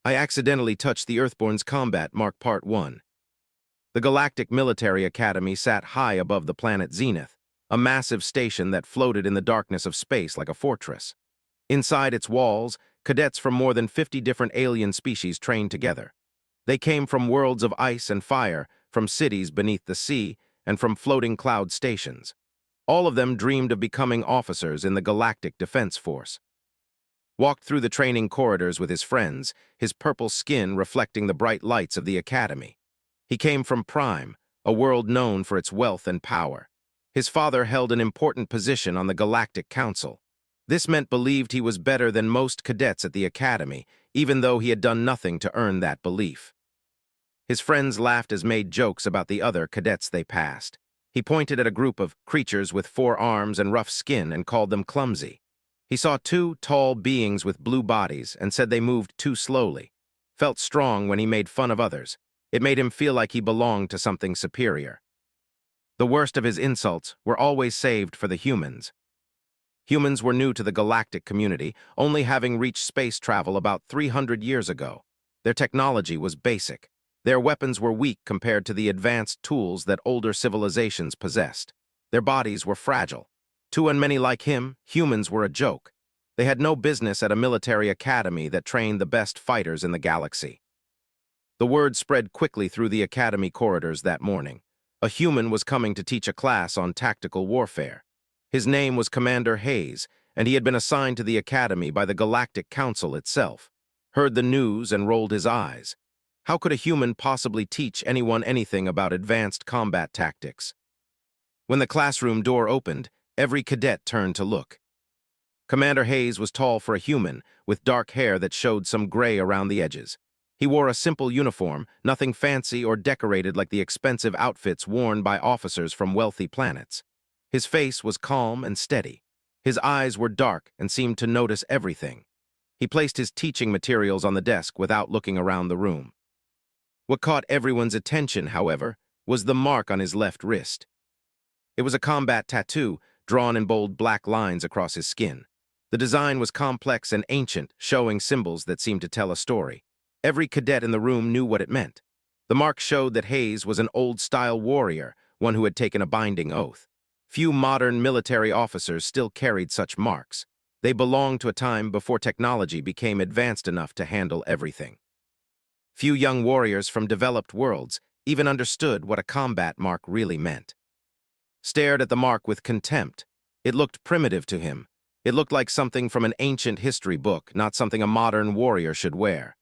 I accidentally touched the Earthborn's combat mark Part 1. The Galactic Military Academy sat high above the planet Zenith, a massive station that floated in the darkness of space like a fortress. Inside its walls, cadets from more than 50 different alien species trained together. They came from worlds of ice and fire, from cities beneath the sea, and from floating cloud stations. All of them dreamed of becoming officers in the Galactic Defense Force. Walked through the training corridors with his friends, his purple skin reflecting the bright lights of the academy. He came from Prime, a world known for its wealth and power. His father held an important position on the Galactic Council. This meant believed he was better than most cadets at the academy, even though he had done nothing to earn that belief. His friends laughed as made jokes about the other cadets they passed. He pointed at a group of creatures with 4 arms and rough skin and called them clumsy. He saw 2 tall beings with blue bodies and said they moved too slowly. Felt strong when he made fun of others. It made him feel like he belonged to something superior. The worst of his insults were always saved for the humans. Humans were new to the galactic community, only having reached space travel about 300 years ago. Their technology was basic. Their weapons were weak compared to the advanced tools that older civilizations possessed. Their bodies were fragile. To and many like him, humans were a joke. They had no business at a military academy that trained the best fighters in the galaxy. The word spread quickly through the academy corridors that morning. A human was coming to teach a class on tactical warfare. His name was Commander Hayes, and he had been assigned to the academy by the Galactic Council itself. Heard the news and rolled his eyes. How could a human possibly teach anyone anything about advanced combat tactics? When the classroom door opened, every cadet turned to look. Commander Hayes was tall for a human, with dark hair that showed some gray around the edges. He wore a simple uniform, nothing fancy or decorated like the expensive outfits worn by officers from wealthy planets. His face was calm and steady. His eyes were dark and seemed to notice everything. He placed his teaching materials on the desk without looking around the room. What caught everyone's attention, however, was the mark on his left wrist. It was a combat tattoo, drawn in bold black lines across his skin. The design was complex and ancient, showing symbols that seemed to tell a story. Every cadet in the room knew what it meant. The mark showed that Hayes was an old-style warrior, one who had taken a binding oath. Few modern military officers still carried such marks. They belonged to a time before technology became advanced enough to handle everything. Few young warriors from developed worlds even understood what a combat mark really meant. Stared at the mark with contempt. It looked primitive to him. It looked like something from an ancient history book, not something a modern warrior should wear.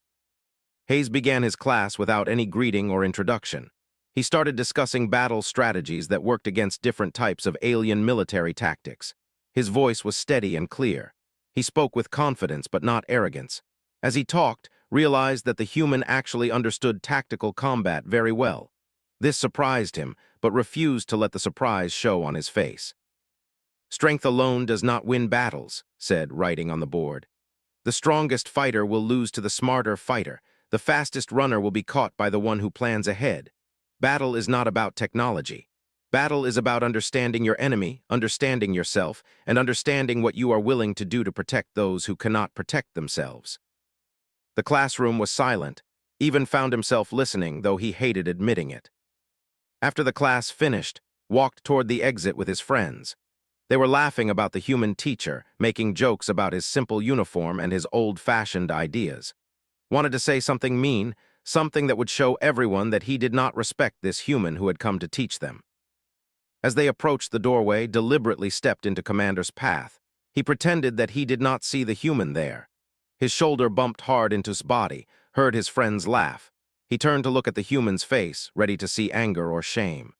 Hayes began his class without any greeting or introduction. He started discussing battle strategies that worked against different types of alien military tactics. His voice was steady and clear. He spoke with confidence but not arrogance. As he talked, realized that the human actually understood tactical combat very well. This surprised him, but refused to let the surprise show on his face. "Strength alone does not win battles," said, writing on the board. "The strongest fighter will lose to the smarter fighter. The fastest runner will be caught by the one who plans ahead. Battle is not about technology. Battle is about understanding your enemy, understanding yourself, and understanding what you are willing to do to protect those who cannot protect themselves." The classroom was silent. Even found himself listening, though he hated admitting it. After the class finished, walked toward the exit with his friends. They were laughing about the human teacher, making jokes about his simple uniform and his old-fashioned ideas. Wanted to say something mean, something that would show everyone that he did not respect this human who had come to teach them. As they approached the doorway, deliberately stepped into Commander's path. He pretended that he did not see the human there. His shoulder bumped hard into his body, heard his friends laugh. He turned to look at the human's face, ready to see anger or shame.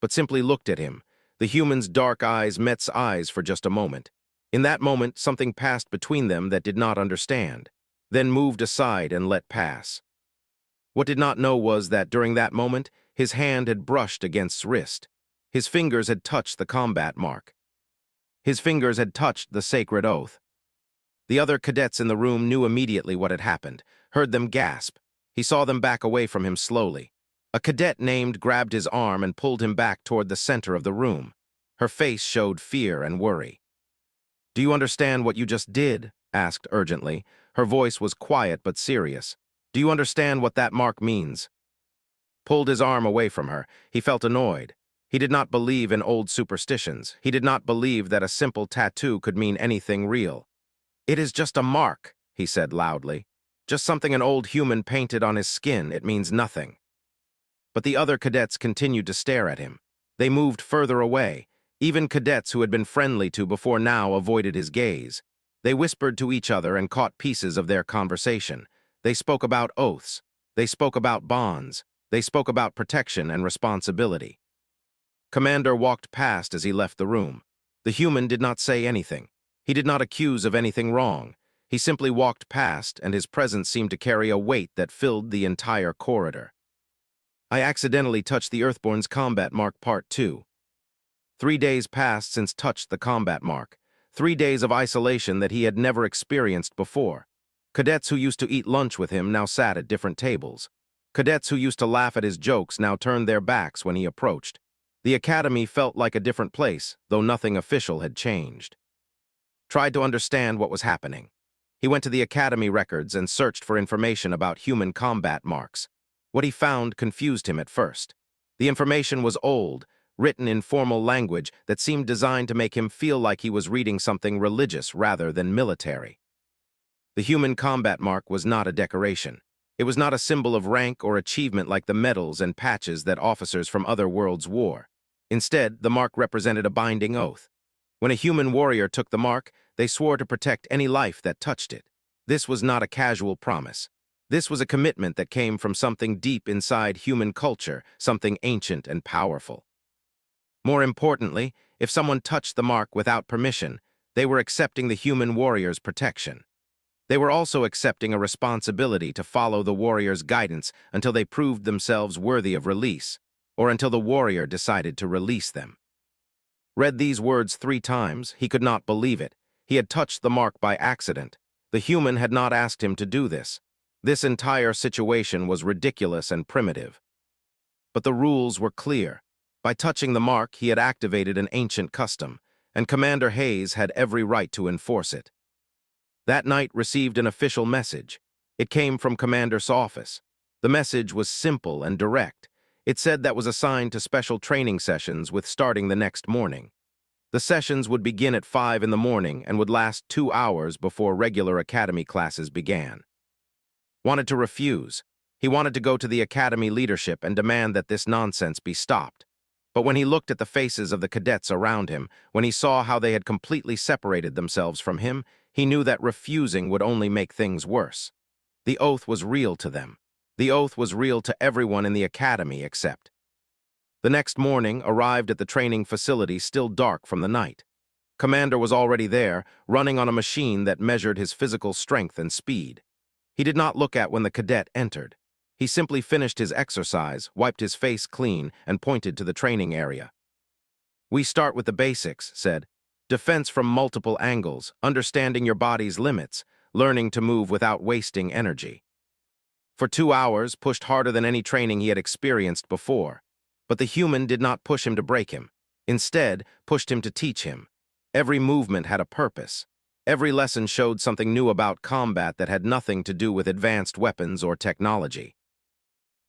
But simply looked at him. The human's dark eyes met eyes for just a moment. In that moment, something passed between them that did not understand, then moved aside and let pass. What did not know was that during that moment, his hand had brushed against wrist. His fingers had touched the combat mark. His fingers had touched the sacred oath. The other cadets in the room knew immediately what had happened, heard them gasp. He saw them back away from him slowly. A cadet named grabbed his arm and pulled him back toward the center of the room. Her face showed fear and worry. "Do you understand what you just did?" asked urgently. Her voice was quiet but serious. "Do you understand what that mark means?" Pulled his arm away from her. He felt annoyed. He did not believe in old superstitions. He did not believe that a simple tattoo could mean anything real. "It is just a mark," he said loudly. "Just something an old human painted on his skin. It means nothing." But the other cadets continued to stare at him. They moved further away. Even cadets who had been friendly to before now avoided his gaze. They whispered to each other and caught pieces of their conversation. They spoke about oaths. They spoke about bonds. They spoke about protection and responsibility. Commander walked past as he left the room. The human did not say anything. He did not accuse of anything wrong. He simply walked past, and his presence seemed to carry a weight that filled the entire corridor. I accidentally touched the Earthborn's combat mark Part 2. 3 days passed since touched the combat mark. 3 days of isolation that he had never experienced before. Cadets who used to eat lunch with him now sat at different tables. Cadets who used to laugh at his jokes now turned their backs when he approached. The academy felt like a different place, though nothing official had changed. Tried to understand what was happening. He went to the academy records and searched for information about human combat marks. What he found confused him at first. The information was old, written in formal language that seemed designed to make him feel like he was reading something religious rather than military. The human combat mark was not a decoration. It was not a symbol of rank or achievement like the medals and patches that officers from other worlds wore. Instead, the mark represented a binding oath. When a human warrior took the mark, they swore to protect any life that touched it. This was not a casual promise. This was a commitment that came from something deep inside human culture, something ancient and powerful. More importantly, if someone touched the mark without permission, they were accepting the human warrior's protection. They were also accepting a responsibility to follow the warrior's guidance until they proved themselves worthy of release, or until the warrior decided to release them. Read these words 3 times, he could not believe it. He had touched the mark by accident. The human had not asked him to do this. This entire situation was ridiculous and primitive. But the rules were clear. By touching the mark, he had activated an ancient custom, and Commander Hayes had every right to enforce it. That night received an official message. It came from Commander's office. The message was simple and direct. It said that was assigned to special training sessions with starting the next morning. The sessions would begin at 5 in the morning and would last 2 hours before regular academy classes began. Wanted to refuse. He wanted to go to the academy leadership and demand that this nonsense be stopped. But when he looked at the faces of the cadets around him, when he saw how they had completely separated themselves from him, he knew that refusing would only make things worse. The oath was real to them. The oath was real to everyone in the academy except. The next morning arrived at the training facility still dark from the night. Commander was already there, running on a machine that measured his physical strength and speed. He did not look at when the cadet entered. He simply finished his exercise, wiped his face clean, and pointed to the training area. "We start with the basics," said. "Defense from multiple angles, understanding your body's limits, learning to move without wasting energy." For 2 hours, pushed harder than any training he had experienced before. But the human did not push him to break him. Instead, pushed him to teach him. Every movement had a purpose. Every lesson showed something new about combat that had nothing to do with advanced weapons or technology.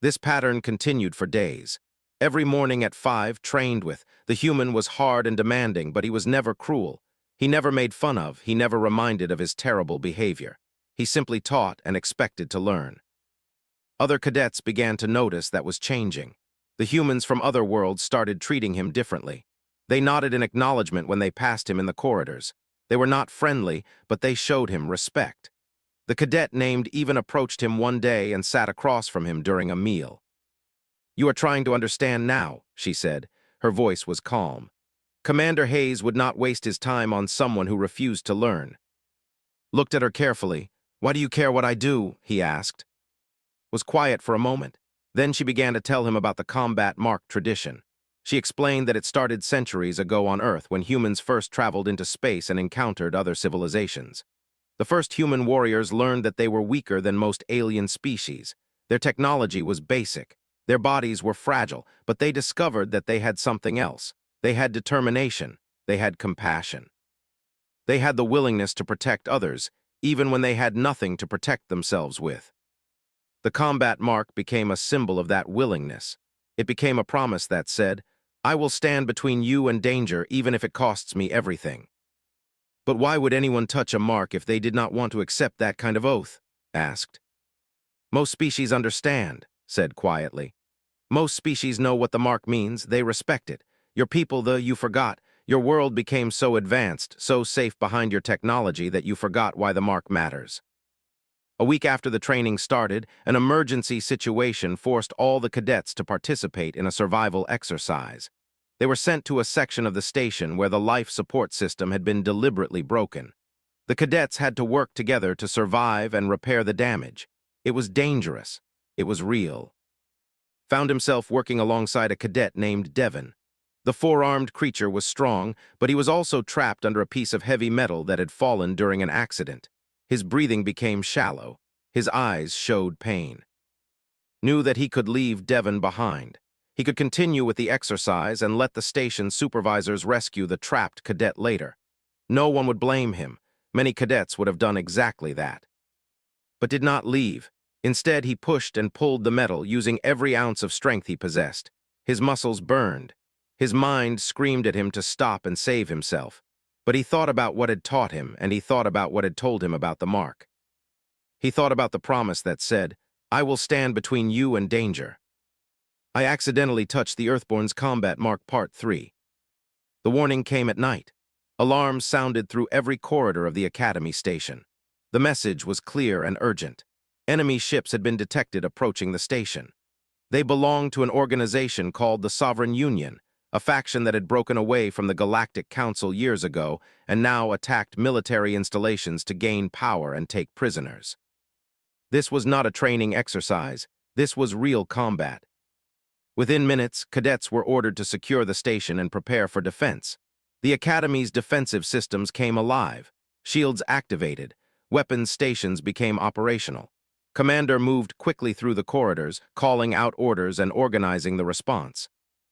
This pattern continued for days. Every morning at 5, trained with. The human was hard and demanding, but he was never cruel. He never made fun of, he never reminded of his terrible behavior. He simply taught and expected to learn. Other cadets began to notice that was changing. The humans from other worlds started treating him differently. They nodded in acknowledgement when they passed him in the corridors. They were not friendly, but they showed him respect. The cadet named even approached him one day and sat across from him during a meal. "You are trying to understand now," she said. Her voice was calm. Commander Hayes would not waste his time on someone who refused to learn. Looked at her carefully. "Why do you care what I do?" he asked. Was quiet for a moment. Then she began to tell him about the combat mark tradition. She explained that it started centuries ago on Earth when humans first traveled into space and encountered other civilizations. The first human warriors learned that they were weaker than most alien species. Their technology was basic. Their bodies were fragile, but they discovered that they had something else. They had determination. They had compassion. They had the willingness to protect others, even when they had nothing to protect themselves with. The combat mark became a symbol of that willingness. It became a promise that said, "I will stand between you and danger even if it costs me everything." But why would anyone touch a mark if they did not want to accept that kind of oath? Asked. Most species understand, said quietly. Most species know what the mark means, they respect it. Your people, though, you forgot. Your world became so advanced, so safe behind your technology that you forgot why the mark matters. A week after the training started, an emergency situation forced all the cadets to participate in a survival exercise. They were sent to a section of the station where the life support system had been deliberately broken. The cadets had to work together to survive and repair the damage. It was dangerous. It was real. Found himself working alongside a cadet named Devon. The four-armed creature was strong, but he was also trapped under a piece of heavy metal that had fallen during an accident. His breathing became shallow. His eyes showed pain. Knew that he could leave Devon behind. He could continue with the exercise and let the station supervisors rescue the trapped cadet later. No one would blame him. Many cadets would have done exactly that. But did not leave. Instead, he pushed and pulled the metal, using every ounce of strength he possessed. His muscles burned. His mind screamed at him to stop and save himself. But he thought about what had taught him, and he thought about what had told him about the mark. He thought about the promise that said, "I will stand between you and danger." I accidentally touched the Earthborn's combat mark Part 3. The warning came at night. Alarms sounded through every corridor of the Academy station. The message was clear and urgent. Enemy ships had been detected approaching the station. They belonged to an organization called the Sovereign Union, a faction that had broken away from the Galactic Council years ago and now attacked military installations to gain power and take prisoners. This was not a training exercise. This was real combat. Within minutes, cadets were ordered to secure the station and prepare for defense. The Academy's defensive systems came alive. Shields activated. Weapons stations became operational. Commander moved quickly through the corridors, calling out orders and organizing the response.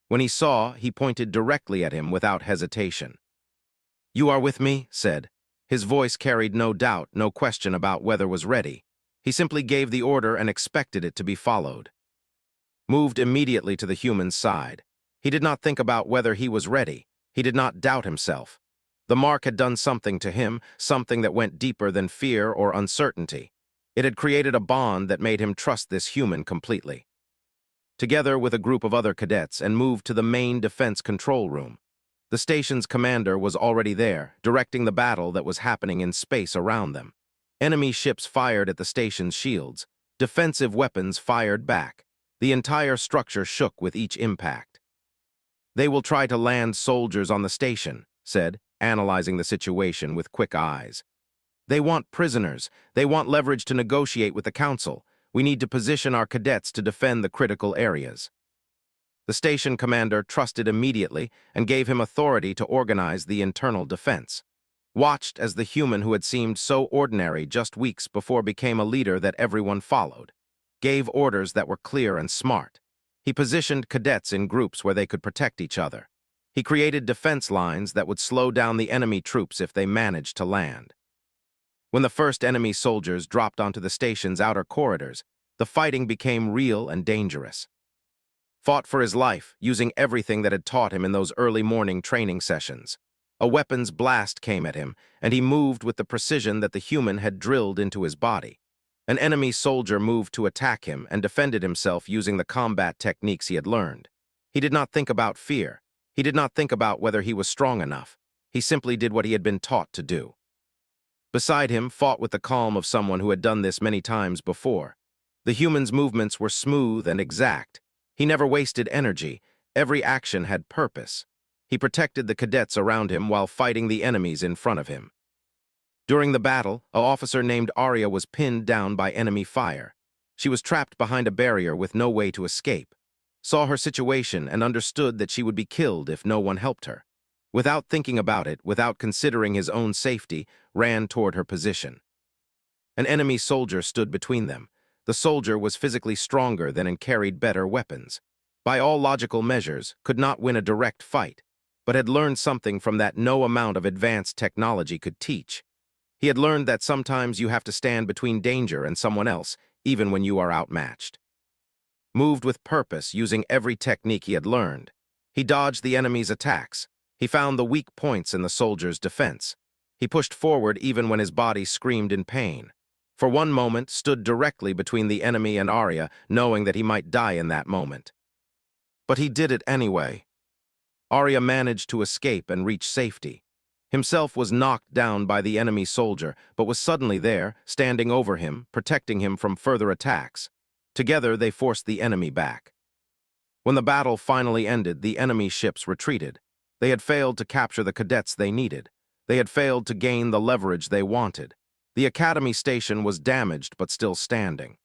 When he saw, he pointed directly at him without hesitation. "You are with me?" said. His voice carried no doubt, no question about whether was ready. He simply gave the order and expected it to be followed. Moved immediately to the human's side. He did not think about whether he was ready. He did not doubt himself. The mark had done something to him, something that went deeper than fear or uncertainty. It had created a bond that made him trust this human completely. Together with a group of other cadets and moved to the main defense control room. The station's commander was already there, directing the battle that was happening in space around them. Enemy ships fired at the station's shields. Defensive weapons fired back. The entire structure shook with each impact. "They will try to land soldiers on the station," said, analyzing the situation with quick eyes. "They want prisoners. They want leverage to negotiate with the council. We need to position our cadets to defend the critical areas." The station commander trusted immediately and gave him authority to organize the internal defense. Watched as the human who had seemed so ordinary just weeks before became a leader that everyone followed. Gave orders that were clear and smart. He positioned cadets in groups where they could protect each other. He created defense lines that would slow down the enemy troops if they managed to land. When the first enemy soldiers dropped onto the station's outer corridors, the fighting became real and dangerous. Fought for his life, using everything that had taught him in those early morning training sessions. A weapon's blast came at him, and he moved with the precision that the human had drilled into his body. An enemy soldier moved to attack him and defended himself using the combat techniques he had learned. He did not think about fear. He did not think about whether he was strong enough. He simply did what he had been taught to do. Beside him, fought with the calm of someone who had done this many times before. The human's movements were smooth and exact. He never wasted energy. Every action had purpose. He protected the cadets around him while fighting the enemies in front of him. During the battle, an officer named Arya was pinned down by enemy fire. She was trapped behind a barrier with no way to escape. Saw her situation and understood that she would be killed if no one helped her. Without thinking about it, without considering his own safety, ran toward her position. An enemy soldier stood between them. The soldier was physically stronger than and carried better weapons. By all logical measures, could not win a direct fight, but had learned something from that no amount of advanced technology could teach. He had learned that sometimes you have to stand between danger and someone else, even when you are outmatched. Moved with purpose, using every technique he had learned, he dodged the enemy's attacks. He found the weak points in the soldier's defense. He pushed forward even when his body screamed in pain. For one moment, stood directly between the enemy and Arya, knowing that he might die in that moment. But he did it anyway. Arya managed to escape and reach safety. Himself was knocked down by the enemy soldier, but was suddenly there, standing over him, protecting him from further attacks. Together, they forced the enemy back. When the battle finally ended, the enemy ships retreated. They had failed to capture the cadets they needed. They had failed to gain the leverage they wanted. The Academy station was damaged but still standing.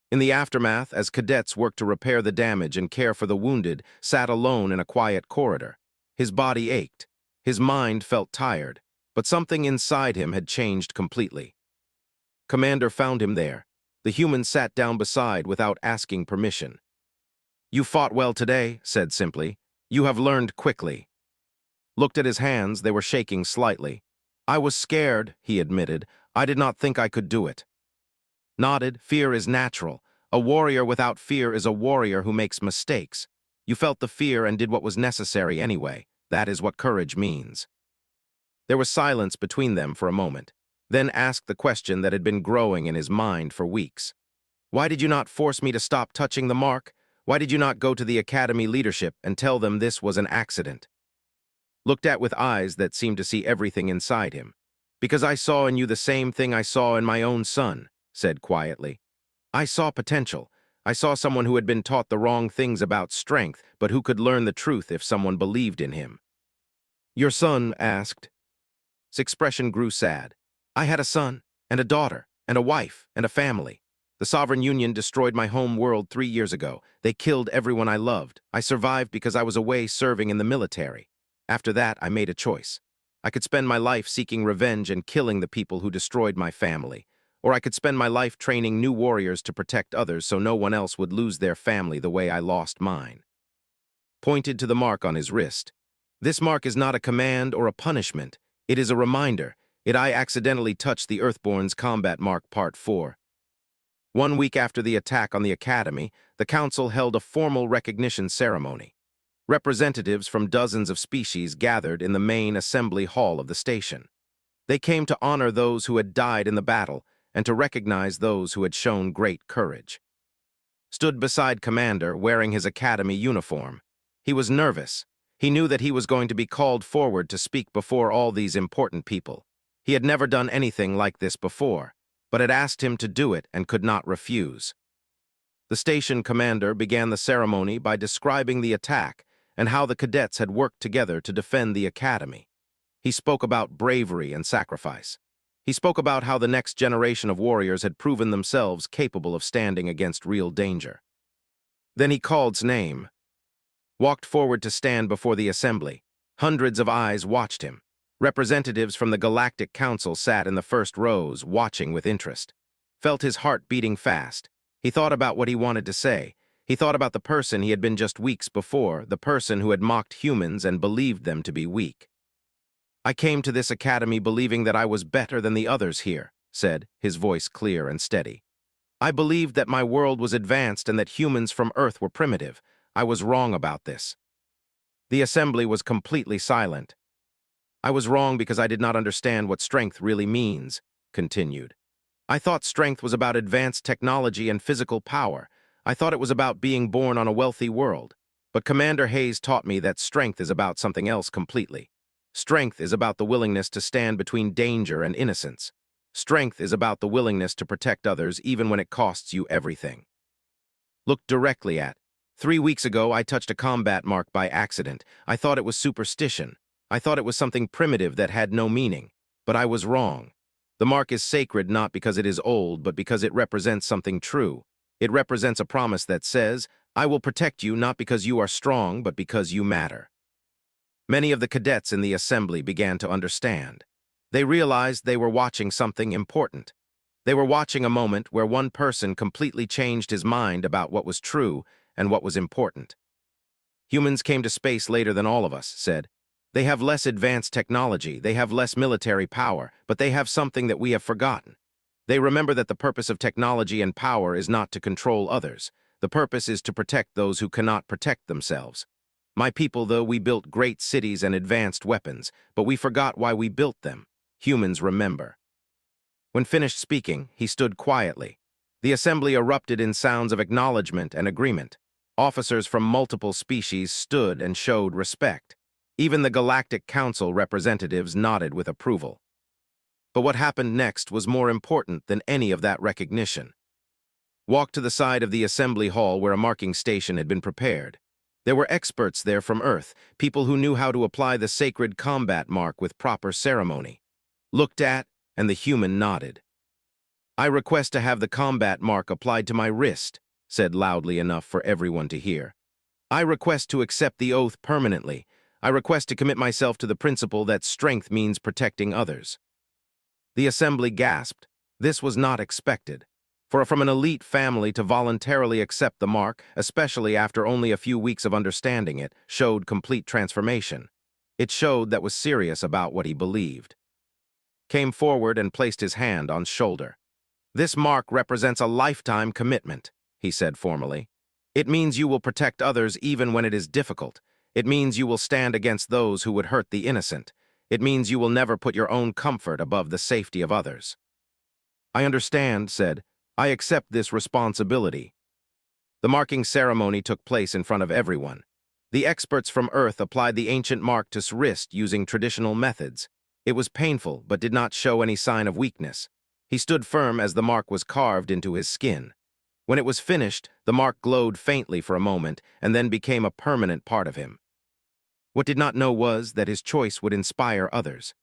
In the aftermath, as cadets worked to repair the damage and care for the wounded, sat alone in a quiet corridor. His body ached. His mind felt tired, but something inside him had changed completely. Commander found him there. The human sat down beside without asking permission. "You fought well today," said simply. "You have learned quickly." Looked at his hands, they were shaking slightly. "I was scared," he admitted. "I did not think I could do it." Nodded. "Fear is natural. A warrior without fear is a warrior who makes mistakes. You felt the fear and did what was necessary anyway. That is what courage means." There was silence between them for a moment, then asked the question that had been growing in his mind for weeks. "Why did you not force me to stop touching the mark? Why did you not go to the Academy leadership and tell them this was an accident?" Looked at with eyes that seemed to see everything inside him. "Because I saw in you the same thing I saw in my own son," said quietly. "I saw potential. I saw someone who had been taught the wrong things about strength, but who could learn the truth if someone believed in him." "Your son asked." His expression grew sad. "I had a son, and a daughter, and a wife, and a family. The Sovereign Union destroyed my home world 3 years ago. They killed everyone I loved. I survived because I was away serving in the military. After that, I made a choice. I could spend my life seeking revenge and killing the people who destroyed my family. Or I could spend my life training new warriors to protect others so no one else would lose their family the way I lost mine." Pointed to the mark on his wrist. "This mark is not a command or a punishment. It is a reminder. I accidentally touched the Earthborn's combat mark Part 4. 1 week after the attack on the Academy, the Council held a formal recognition ceremony. Representatives from dozens of species gathered in the main assembly hall of the station. They came to honor those who had died in the battle and to recognize those who had shown great courage. Stood beside Commander, wearing his Academy uniform. He was nervous. He knew that he was going to be called forward to speak before all these important people. He had never done anything like this before, but had asked him to do it and could not refuse. The station commander began the ceremony by describing the attack and how the cadets had worked together to defend the Academy. He spoke about bravery and sacrifice. He spoke about how the next generation of warriors had proven themselves capable of standing against real danger. Then he called's name, walked forward to stand before the assembly. Hundreds of eyes watched him. Representatives from the Galactic Council sat in the first rows, watching with interest. Felt his heart beating fast. He thought about what he wanted to say. He thought about the person he had been just weeks before, the person who had mocked humans and believed them to be weak. "I came to this academy believing that I was better than the others here," said, his voice clear and steady. "I believed that my world was advanced and that humans from Earth were primitive. I was wrong about this." The assembly was completely silent. "I was wrong because I did not understand what strength really means," continued. "I thought strength was about advanced technology and physical power. I thought it was about being born on a wealthy world. But Commander Hayes taught me that strength is about something else completely. Strength is about the willingness to stand between danger and innocence. Strength is about the willingness to protect others even when it costs you everything." Looked directly at. 3 weeks ago, I touched a combat mark by accident. I thought it was superstition. I thought it was something primitive that had no meaning. But I was wrong. The mark is sacred not because it is old, but because it represents something true. It represents a promise that says, "I will protect you not because you are strong, but because you matter." Many of the cadets in the assembly began to understand. They realized they were watching something important. They were watching a moment where one person completely changed his mind about what was true and what was important. "Humans came to space later than all of us," said. They have less advanced technology, they have less military power, but they have something that we have forgotten. They remember that the purpose of technology and power is not to control others. The purpose is to protect those who cannot protect themselves. My people, though, we built great cities and advanced weapons, but we forgot why we built them. Humans remember. When finished speaking, he stood quietly. The assembly erupted in sounds of acknowledgement and agreement. Officers from multiple species stood and showed respect. Even the Galactic Council representatives nodded with approval. But what happened next was more important than any of that recognition. Walk to the side of the assembly hall where a marking station had been prepared. There were experts there from Earth, people who knew how to apply the sacred combat mark with proper ceremony. Looked at, and the human nodded. "I request to have the combat mark applied to my wrist," said loudly enough for everyone to hear. "I request to accept the oath permanently. I request to commit myself to the principle that strength means protecting others." The assembly gasped. This was not expected. For from an elite family to voluntarily accept the mark, especially after only a few weeks of understanding it, showed complete transformation. It showed that was serious about what he believed. Came forward and placed his hand on shoulder. "This mark represents a lifetime commitment," he said formally. "It means you will protect others even when it is difficult. It means you will stand against those who would hurt the innocent. It means you will never put your own comfort above the safety of others." "I understand," said. "I accept this responsibility." The marking ceremony took place in front of everyone. The experts from Earth applied the ancient mark to his wrist using traditional methods. It was painful, but did not show any sign of weakness. He stood firm as the mark was carved into his skin. When it was finished, the mark glowed faintly for a moment and then became a permanent part of him. What did not know was that his choice would inspire others.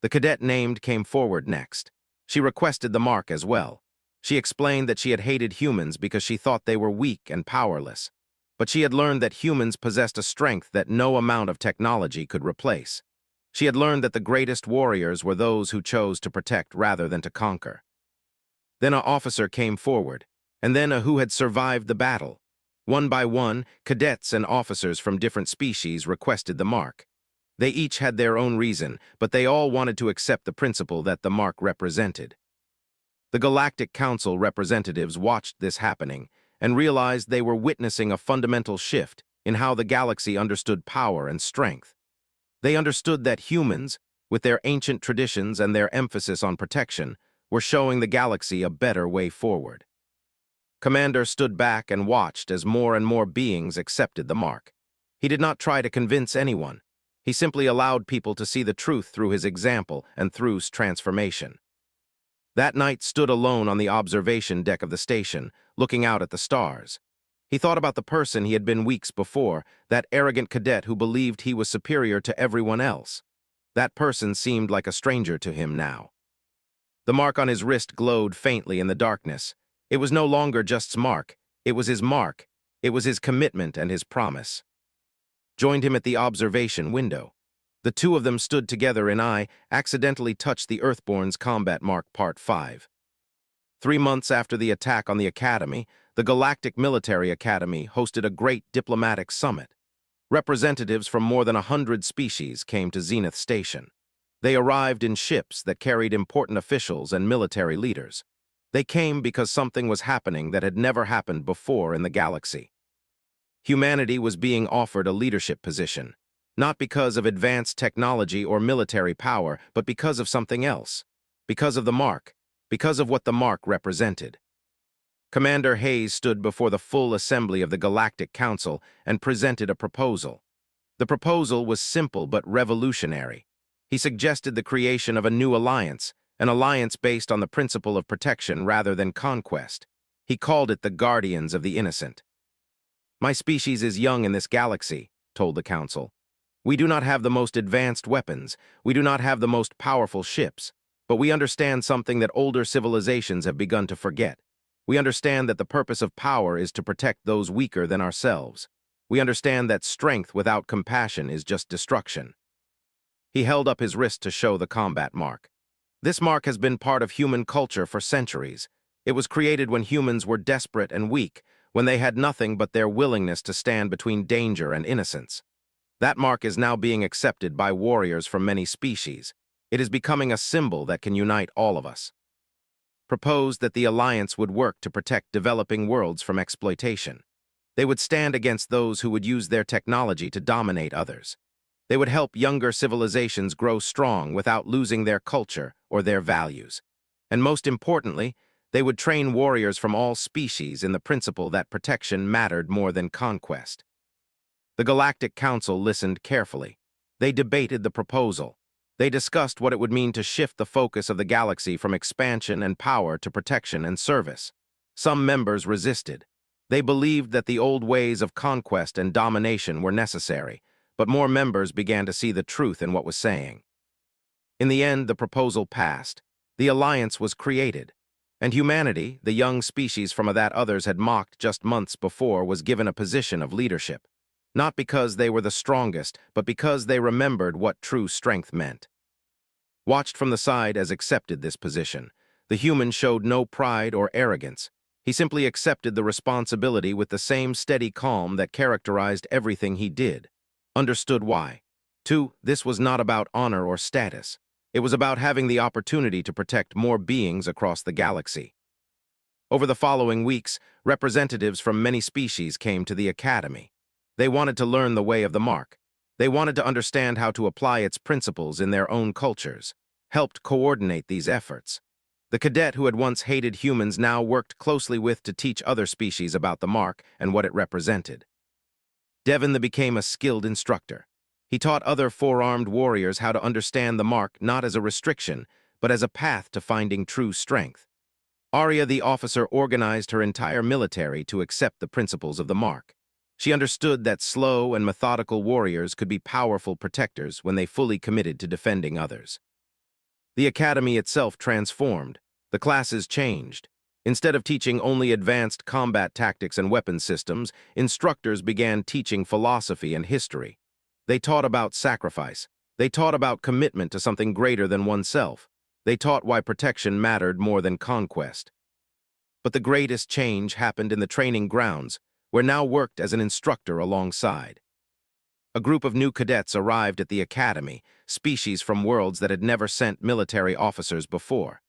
The cadet named came forward next. She requested the mark as well. She explained that she had hated humans because she thought they were weak and powerless. But she had learned that humans possessed a strength that no amount of technology could replace. She had learned that the greatest warriors were those who chose to protect rather than to conquer. Then an officer came forward, and then a who had survived the battle. One by one, cadets and officers from different species requested the mark. They each had their own reason, but they all wanted to accept the principle that the mark represented. The Galactic Council representatives watched this happening and realized they were witnessing a fundamental shift in how the galaxy understood power and strength. They understood that humans, with their ancient traditions and their emphasis on protection, were showing the galaxy a better way forward. Commander stood back and watched as more and more beings accepted the mark. He did not try to convince anyone. He simply allowed people to see the truth through his example and through his transformation. That night stood alone on the observation deck of the station, looking out at the stars. He thought about the person he had been weeks before, that arrogant cadet who believed he was superior to everyone else. That person seemed like a stranger to him now. The mark on his wrist glowed faintly in the darkness. It was no longer just his mark. It was his mark. It was his commitment and his promise. Joined him at the observation window. The two of them stood together and I accidentally touched the Earthborn's combat mark Part 5. 3 months after the attack on the Academy, the Galactic Military Academy hosted a great diplomatic summit. Representatives from more than 100 species came to Zenith Station. They arrived in ships that carried important officials and military leaders. They came because something was happening that had never happened before in the galaxy. Humanity was being offered a leadership position, not because of advanced technology or military power, but because of something else, because of the mark, because of what the mark represented. Commander Hayes stood before the full assembly of the Galactic Council and presented a proposal. The proposal was simple but revolutionary. He suggested the creation of a new alliance, an alliance based on the principle of protection rather than conquest. He called it the Guardians of the Innocent. "My species is young in this galaxy," told the Council. "We do not have the most advanced weapons, we do not have the most powerful ships, but we understand something that older civilizations have begun to forget. We understand that the purpose of power is to protect those weaker than ourselves. We understand that strength without compassion is just destruction." He held up his wrist to show the combat mark. This mark has been part of human culture for centuries. It was created when humans were desperate and weak, when they had nothing but their willingness to stand between danger and innocence. That mark is now being accepted by warriors from many species. It is becoming a symbol that can unite all of us. Proposed that the Alliance would work to protect developing worlds from exploitation. They would stand against those who would use their technology to dominate others. They would help younger civilizations grow strong without losing their culture or their values. And most importantly, they would train warriors from all species in the principle that protection mattered more than conquest. The Galactic Council listened carefully. They debated the proposal. They discussed what it would mean to shift the focus of the galaxy from expansion and power to protection and service. Some members resisted. They believed that the old ways of conquest and domination were necessary, but more members began to see the truth in what was saying. In the end, the proposal passed. The Alliance was created, and humanity, the young species from that others had mocked just months before, was given a position of leadership. Not because they were the strongest, but because they remembered what true strength meant. Watched from the side as accepted this position, the human showed no pride or arrogance. He simply accepted the responsibility with the same steady calm that characterized everything he did. Understood why. 2. This was not about honor or status. It was about having the opportunity to protect more beings across the galaxy. Over the following weeks, representatives from many species came to the Academy. They wanted to learn the way of the mark. They wanted to understand how to apply its principles in their own cultures, helped coordinate these efforts. The cadet who had once hated humans now worked closely with to teach other species about the mark and what it represented. Devon became a skilled instructor. He taught other four-armed warriors how to understand the mark not as a restriction, but as a path to finding true strength. Arya the officer organized her entire military to accept the principles of the mark. She understood that slow and methodical warriors could be powerful protectors when they fully committed to defending others. The academy itself transformed. The classes changed. Instead of teaching only advanced combat tactics and weapon systems, instructors began teaching philosophy and history. They taught about sacrifice. They taught about commitment to something greater than oneself. They taught why protection mattered more than conquest. But the greatest change happened in the training grounds, where now worked as an instructor alongside. A group of new cadets arrived at the academy, species from worlds that had never sent military officers before.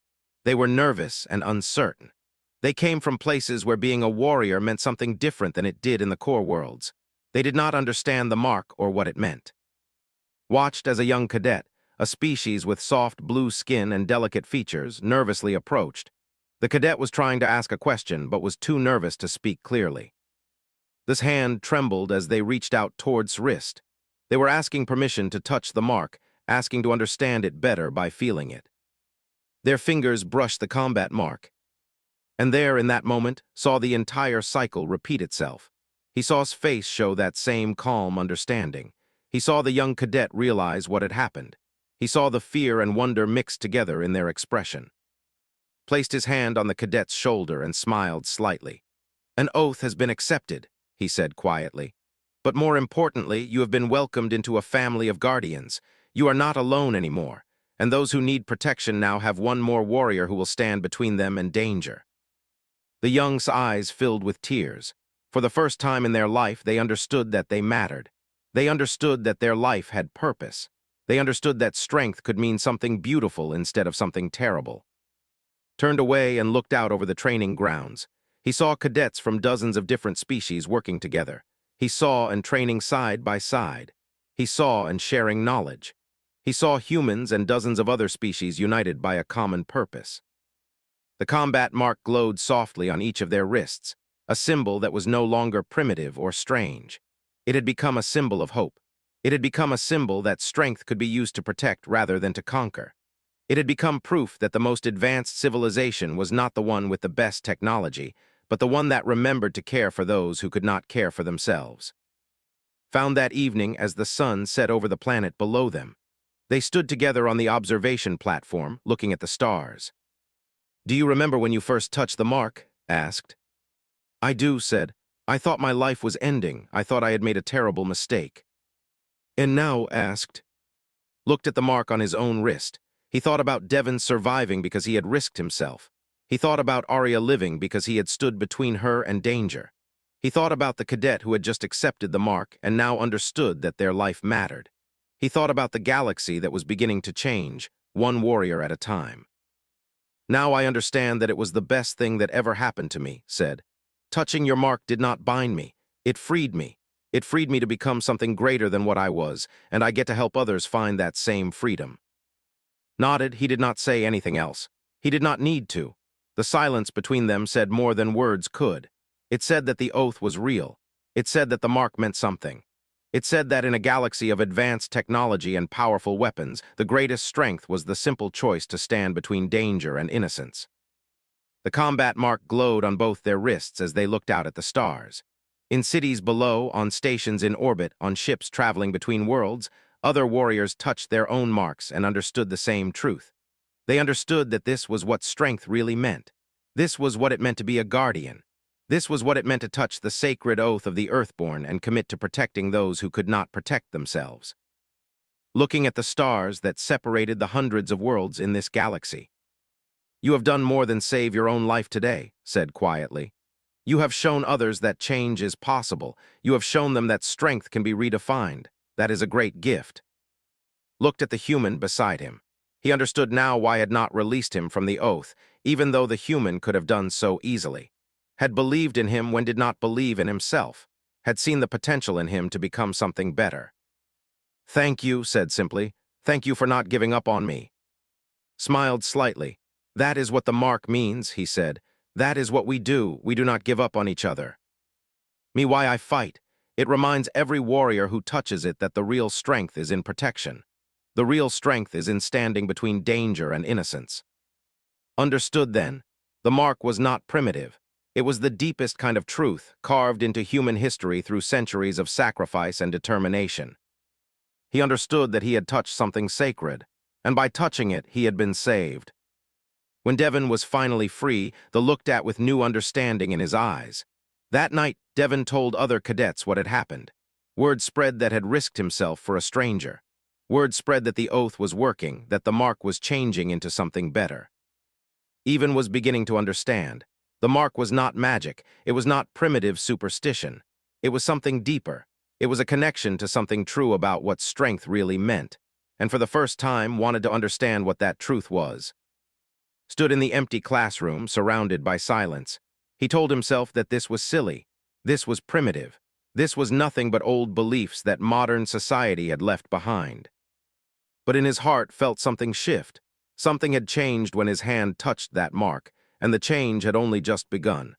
They were nervous and uncertain. They came from places where being a warrior meant something different than it did in the core worlds. They did not understand the mark or what it meant. Watched as a young cadet, a species with soft blue skin and delicate features, nervously approached. The cadet was trying to ask a question but was too nervous to speak clearly. This hand trembled as they reached out towards wrist. They were asking permission to touch the mark, asking to understand it better by feeling it. Their fingers brushed the combat mark. And there, in that moment, saw the entire cycle repeat itself. He saw his face show that same calm understanding. He saw the young cadet realize what had happened. He saw the fear and wonder mixed together in their expression. Placed his hand on the cadet's shoulder and smiled slightly. "An oath has been accepted," he said quietly. "But more importantly, you have been welcomed into a family of guardians. You are not alone anymore, and those who need protection now have one more warrior who will stand between them and danger." The young's eyes filled with tears. For the first time in their life, they understood that they mattered. They understood that their life had purpose. They understood that strength could mean something beautiful instead of something terrible. Turned away and looked out over the training grounds. He saw cadets from dozens of different species working together. He saw and training side by side. He saw and sharing knowledge. He saw humans and dozens of other species united by a common purpose. The combat mark glowed softly on each of their wrists, a symbol that was no longer primitive or strange. It had become a symbol of hope. It had become a symbol that strength could be used to protect rather than to conquer. It had become proof that the most advanced civilization was not the one with the best technology, but the one that remembered to care for those who could not care for themselves. Found that evening as the sun set over the planet below them. They stood together on the observation platform, looking at the stars. "Do you remember when you first touched the mark?" asked. "I do," said. "I thought my life was ending. I thought I had made a terrible mistake." "And now?" asked. Looked at the mark on his own wrist. He thought about Devon surviving because he had risked himself. He thought about Arya living because he had stood between her and danger. He thought about the cadet who had just accepted the mark and now understood that their life mattered. He thought about the galaxy that was beginning to change, one warrior at a time. "Now I understand that it was the best thing that ever happened to me," said. "Touching your mark did not bind me. It freed me. It freed me to become something greater than what I was, and I get to help others find that same freedom." Nodded, he did not say anything else. He did not need to. The silence between them said more than words could. It said that the oath was real. It said that the mark meant something. It said that in a galaxy of advanced technology and powerful weapons, the greatest strength was the simple choice to stand between danger and innocence. The combat mark glowed on both their wrists as they looked out at the stars. In cities below, on stations in orbit, on ships traveling between worlds, other warriors touched their own marks and understood the same truth. They understood that this was what strength really meant. This was what it meant to be a guardian. This was what it meant to touch the sacred oath of the Earthborn and commit to protecting those who could not protect themselves. Looking at the stars that separated the hundreds of worlds in this galaxy. "You have done more than save your own life today," said quietly. "You have shown others that change is possible. You have shown them that strength can be redefined. That is a great gift." Looked at the human beside him. He understood now why I had not released him from the oath, even though the human could have done so easily. Had believed in him when did not believe in himself. Had seen the potential in him to become something better. "Thank you," said simply. "Thank you for not giving up on me." Smiled slightly. "That is what the mark means," he said. "That is what we do. We do not give up on each other. Me why I fight. It reminds every warrior who touches it that the real strength is in protection. The real strength is in standing between danger and innocence." Understood then. The mark was not primitive. It was the deepest kind of truth, carved into human history through centuries of sacrifice and determination. He understood that he had touched something sacred, and by touching it, he had been saved. When Devon was finally free, the looked at with new understanding in his eyes. That night, Devon told other cadets what had happened. Word spread that had risked himself for a stranger. Word spread that the oath was working, that the mark was changing into something better. Even was beginning to understand. The mark was not magic. It was not primitive superstition. It was something deeper. It was a connection to something true about what strength really meant, and for the first time wanted to understand what that truth was. Stood in the empty classroom, surrounded by silence. He told himself that this was silly. This was primitive. This was nothing but old beliefs that modern society had left behind. But in his heart felt something shift. Something had changed when his hand touched that mark, and the change had only just begun.